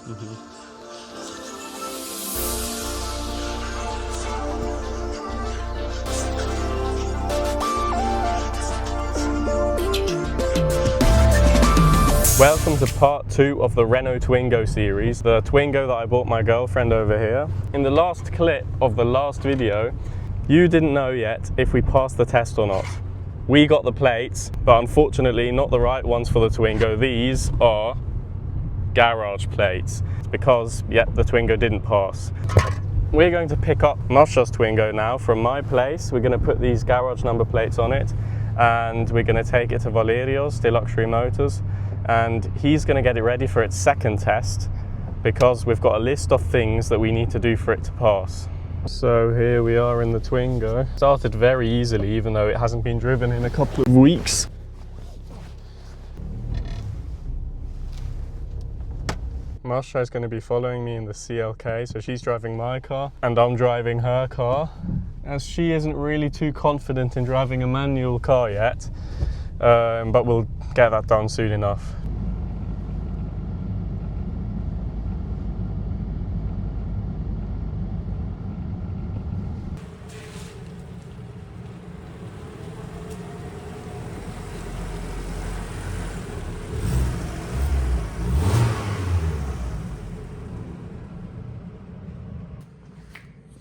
Welcome to part 2 of the Renault Twingo series, the Twingo that I bought my girlfriend over here. In the last clip of the last video, you didn't know yet if we passed the test or not. We got the plates, but unfortunately not the right ones for the Twingo. These are garage plates because, yep, the Twingo didn't pass. We're going to pick up Masha's Twingo now from my place. We're going to put these garage number plates on it and we're going to take it to Valerio's, Luxury Motors, and he's going to get it ready for its second test because we've got a list of things that we need to do for it to pass. So here we are in the Twingo. Started very easily even though it hasn't been driven in a couple of weeks. Masha is going to be following me in the CLK, so she's driving my car and I'm driving her car, as she isn't really too confident in driving a manual car yet, but we'll get that done soon enough.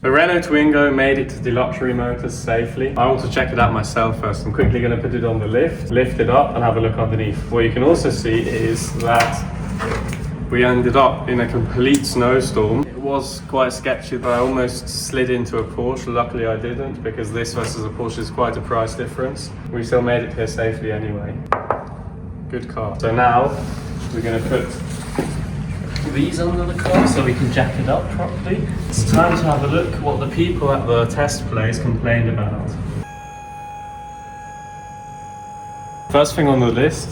The Renault Twingo made it to the Luxury Motors safely. I want to check it out myself first. I'm quickly going to put it on the lift it up and have a look underneath. What you can also see is that we ended up in a complete snowstorm. It was quite sketchy, but I almost slid into a Porsche. Luckily I didn't, because this versus a Porsche is quite a price difference. We still made it here safely anyway. Good car. So now we're going to put these under the car so we can jack it up properly. It's time to have a look what the people at the test place complained about. First thing on the list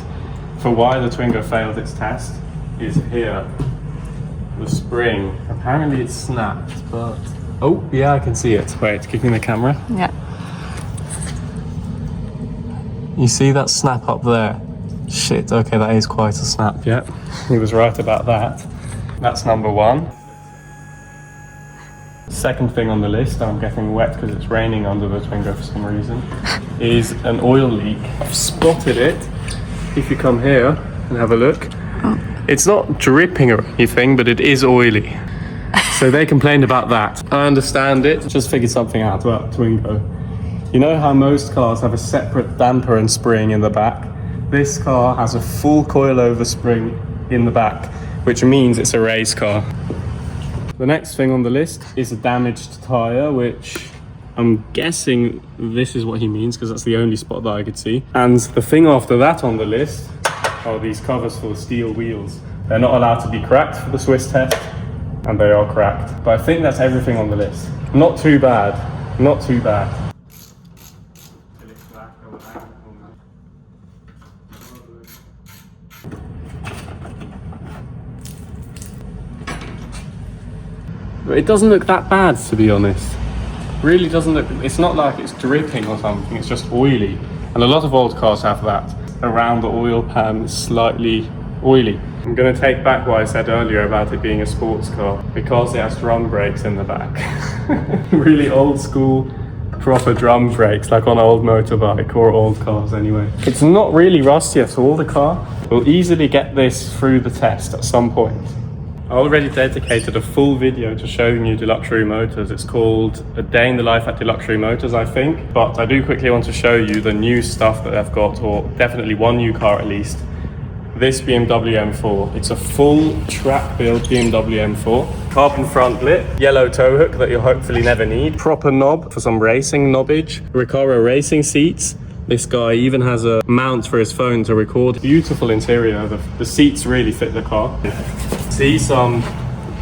for why the Twingo failed its test is here. The spring. Apparently it's snapped, but... Oh, yeah, I can see it. Wait, give me the camera. Yeah. You see that snap up there? Shit, okay, that is quite a snap. Yeah, he was right about that. That's number one. Second thing on the list, I'm getting wet because it's raining under the Twingo for some reason, is an oil leak. I've spotted it. If you come here and have a look, it's not dripping or anything, but it is oily. So they complained about that. I understand it. Just figured something out about Twingo. You know how most cars have a separate damper and spring in the back? This car has a full coilover spring in the back, which means it's a race car. The next thing on the list is a damaged tyre, which I'm guessing this is what he means because that's the only spot that I could see. And the thing after that on the list are these covers for the steel wheels. They're not allowed to be cracked for the Swiss test, and they are cracked. But I think that's everything on the list. Not too bad, not too bad. But it doesn't look that bad, to be honest. Really doesn't look, it's not like it's dripping or something, it's just oily. And a lot of old cars have that. Around the oil pan is slightly oily. I'm going to take back what I said earlier about it being a sports car, because it has drum brakes in the back. Really old school, proper drum brakes, like on an old motorbike or old cars anyway. It's not really rusty at all, the car. We'll easily get this through the test at some point. I already dedicated a full video to showing you Luxury Motors. It's called A Day in the Life at Luxury Motors, I think. But I do quickly want to show you the new stuff that they've got, or definitely one new car at least. This BMW M4. It's a full track build BMW M4. Carbon front lip, yellow tow hook that you'll hopefully never need. Proper knob for some racing knobbage. Recaro racing seats. This guy even has a mount for his phone to record. Beautiful interior. The seats really fit the car. See some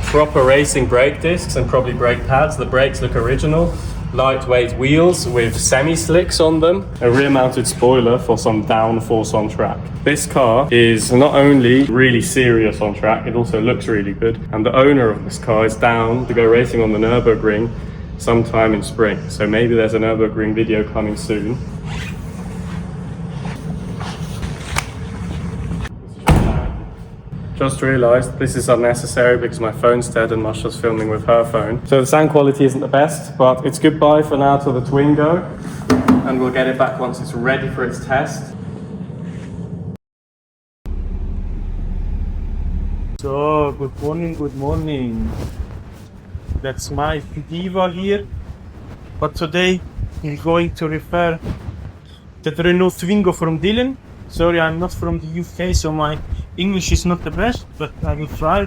proper racing brake discs and probably brake pads. The brakes look original. Lightweight wheels with semi-slicks on them. A rear-mounted spoiler for some downforce on track. This car is not only really serious on track, it also looks really good. And the owner of this car is down to go racing on the Nürburgring sometime in spring. So maybe there's a Nürburgring video coming soon. Just realised this is unnecessary because my phone's dead and Masha's filming with her phone. So the sound quality isn't the best, but it's goodbye for now to the Twingo. And we'll get it back once it's ready for its test. So, good morning, good morning. That's my Diva here. But today I'm going to repair the Renault Twingo from Dylan. Sorry, I'm not from the UK, so my English is not the best, but I will try.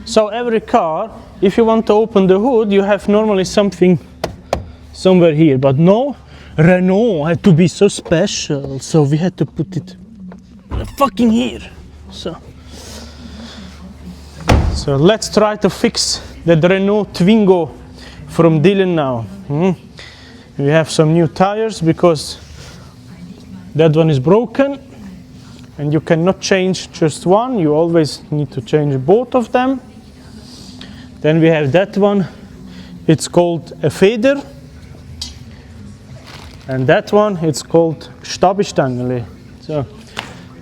So every car, if you want to open the hood, you have normally something somewhere here. But no, Renault had to be so special, so we had to put it fucking here. So let's try to fix the Renault Twingo from Dylan now. We have some new tires because that one is broken and you cannot change just one, you always need to change both of them. Then we have that one, it's called a Feder, and that one it's called Stabistangeli. So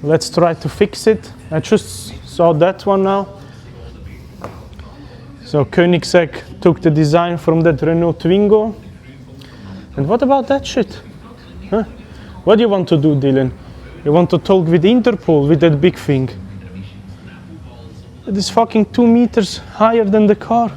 let's try to fix it. I just saw that one now. So Koenigsegg took the design from that Renault Twingo. And what about that shit? Huh? What do you want to do, Dylan? You want to talk with Interpol with that big thing? It is fucking 2 meters higher than the car.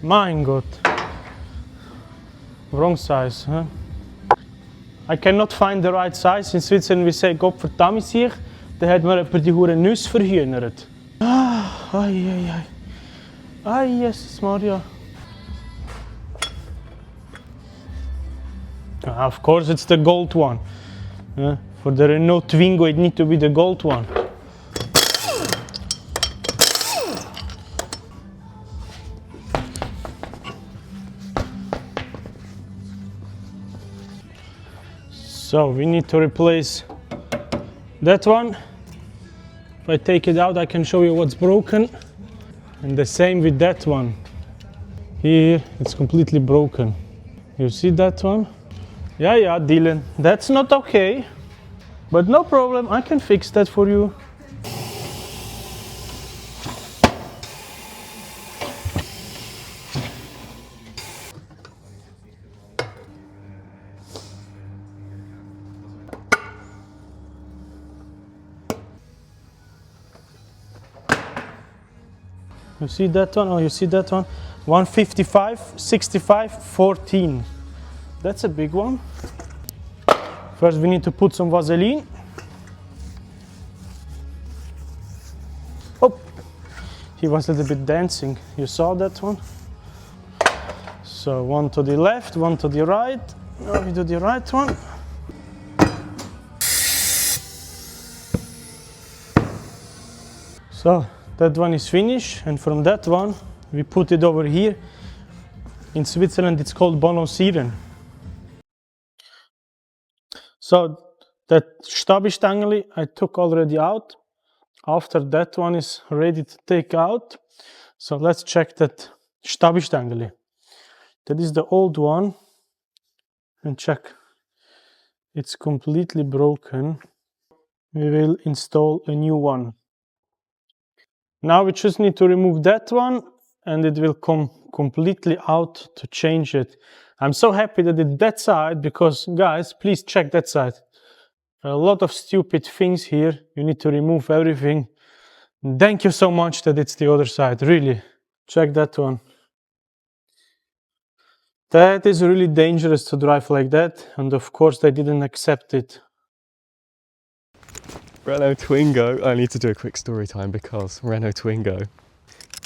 Mein Gott. Wrong size, huh? I cannot find the right size. In Switzerland we say Gottverdammt sich. Da hat man die hure Nuss verhühnert. Ai, Jesus Maria. Of course it's the gold one. For the Renault Twingo it needs to be the gold one. So we need to replace that one. If I take it out, I can show you what's broken. And the same with that one. Here, it's completely broken. You see that one? Yeah, Dylan, that's not okay. But no problem, I can fix that for you. You see that one? Oh, you see that one? 155, 65, 14. That's a big one. First we need to put some Vaseline. Oh, he was a little bit dancing. You saw that one? So one to the left, one to the right. Now we do the right one. So that one is finished, and from that one we put it over here. In Switzerland it's called Balancieren. So that Stabistangeli I took already out. After that one is ready to take out. So let's check that Stabistangeli. That is the old one. And check. It's completely broken. We will install a new one. Now we just need to remove that one and it will come completely out to change it. I'm so happy that it's that side because, guys, please check that side. A lot of stupid things here. You need to remove everything. Thank you so much that it's the other side, really. Check that one. That is really dangerous to drive like that, and of course they didn't accept it. Renault Twingo. I need to do a quick story time because Renault Twingo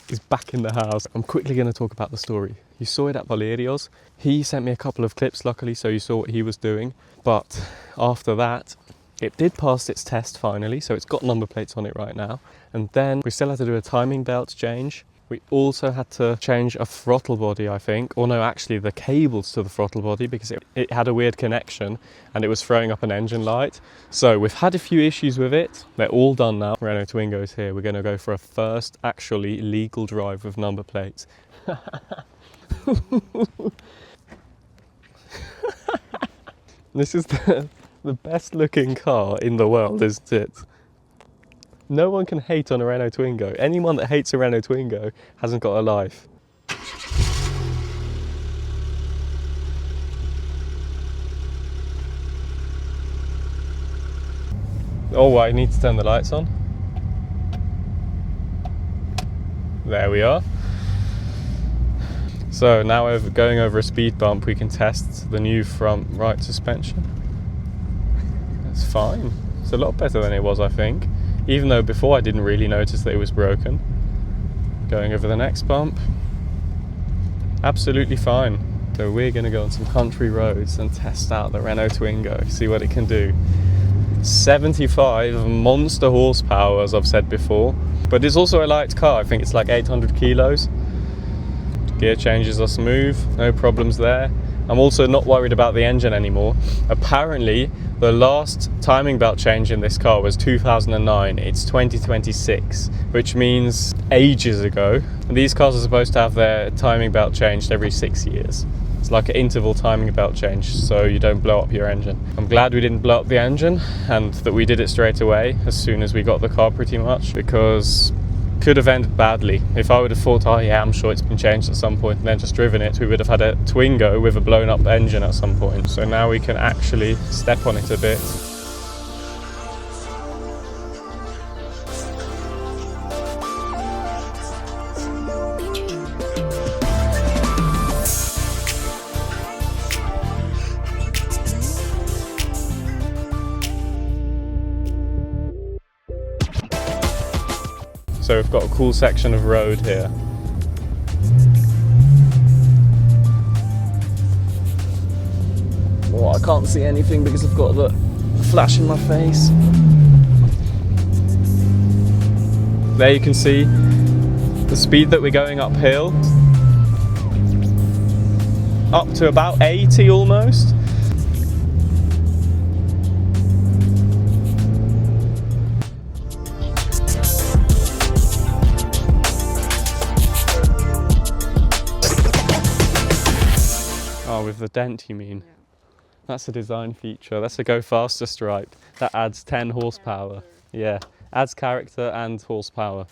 is back in the house. I'm quickly going to talk about the story. You saw it at Valerio's. He sent me a couple of clips, luckily, so you saw what he was doing. But after that, it did pass its test finally, so it's got number plates on it right now. And then we still had to do a timing belt change. We also had to change a throttle body, I think, or no, actually the cables to the throttle body, because it had a weird connection and it was throwing up an engine light. So we've had a few issues with it. They're all done now. Renault Twingo's here. We're going to go for a first actually legal drive with number plates. This is the best looking car in the world, isn't it? No one can hate on a Renault Twingo. Anyone that hates a Renault Twingo hasn't got a life. Oh, I need to turn the lights on. There we are. So now we're going over a speed bump, we can test the new front right suspension. It's fine. It's a lot better than it was, I think. Even though before I didn't really notice that it was broken. Going over the next bump. Absolutely fine. So we're going to go on some country roads and test out the Renault Twingo, see what it can do. 75 monster horsepower, as I've said before. But it's also a light car, I think it's like 800 kilos. Gear changes are smooth, no problems there. I'm also not worried about the engine anymore. Apparently, the last timing belt change in this car was 2009. It's 2026, which means ages ago. And these cars are supposed to have their timing belt changed every 6 years. It's like an interval timing belt change, so you don't blow up your engine. I'm glad we didn't blow up the engine and that we did it straight away as soon as we got the car, pretty much, because could have ended badly. If I would have thought, oh yeah, I'm sure it's been changed at some point, and then just driven it, we would have had a Twingo with a blown up engine at some point. So now we can actually step on it a bit. So we've got a cool section of road here. Oh, I can't see anything because I've got the flash in my face. There you can see the speed that we're going uphill. Up to about 80 almost. Oh, with the dent you mean? Yeah. That's a design feature. That's a go faster stripe. That adds 10 horsepower. Yeah, adds character and horsepower.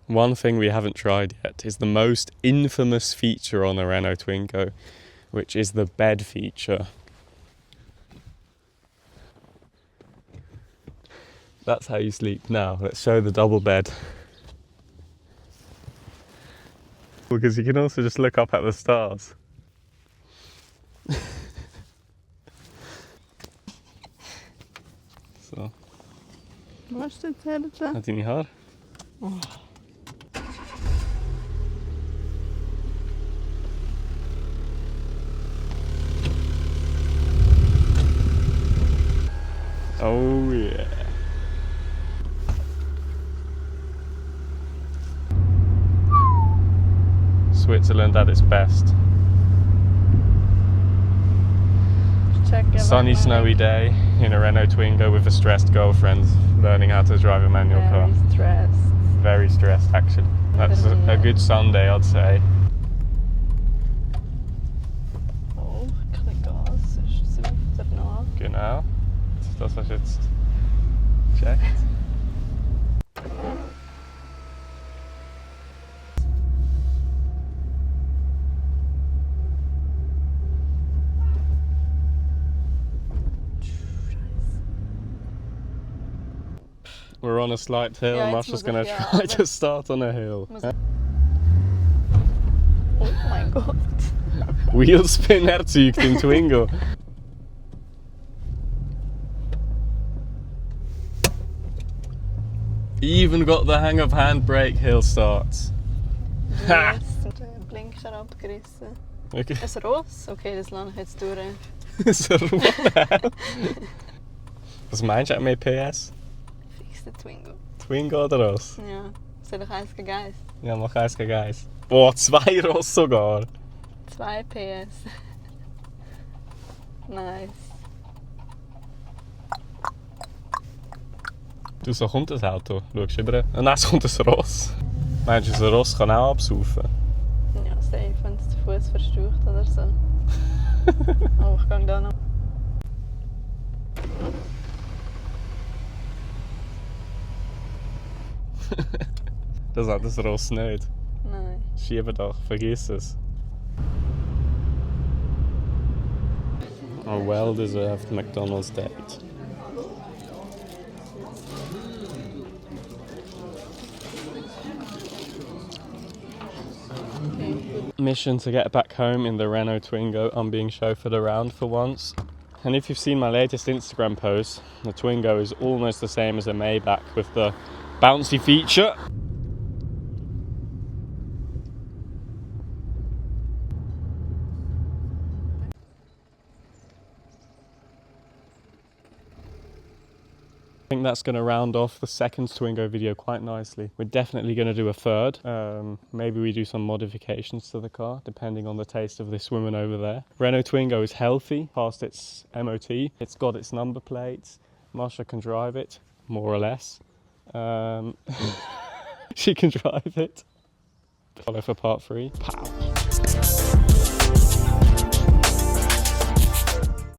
One thing we haven't tried yet is the most infamous feature on a Renault Twingo, which is the bed feature. That's how you sleep now. Let's show the double bed. Because you can also just look up at the stars. Så. Måste ta det. Att ni har. Oh yeah. Switzerland at its best. Sunny, snowy day in a Renault Twingo with a stressed girlfriend learning how to drive a manual car. Very stressed. Very stressed, actually. That's a good Sunday, I'd say. Oh, klick aus. Ist so nah. Genau. Das hast du jetzt checkt. We're on a slight hill. Yeah, Masha's going to try to start on a hill. Oh mein Gott. Wheel spin erzeugt im Twingo. Even got the hang of handbrake hill starts. Ha! Den Blinker abgerissen. Okay. Ein Ross? Okay, das lasse ich jetzt durch. So what? Was meinst du mit PS? Fix the Twingo. Twingo oder was? Ja. Soll ich eins gegen eins? Ja, mach eins gegen eins. Boah, 2 Ross sogar. 2 PS. Nice. Du, so kommt das Auto. Schaust du über? Nein, es kommt ein Ross. Meinst du, ein Ross kann auch absaufen? Ja, safe, wenn es den Fuß verstaucht oder so. Oh, ich gehe da noch. Das hat das Ross nicht. Nein. Schiebedach, vergiss es. A well-deserved McDonald's date. Mission to get back home in the Renault Twingo. I'm being chauffeured around for once. And if you've seen my latest Instagram post, the Twingo is almost the same as a Maybach with the bouncy feature. I think that's going to round off the second Twingo video quite nicely. We're definitely going to do a third. Maybe we do some modifications to the car, depending on the taste of this woman over there. Renault Twingo is healthy, past its MOT. It's got its number plates. Masha can drive it, more or less. She can drive it. Follow for part 3. Pow.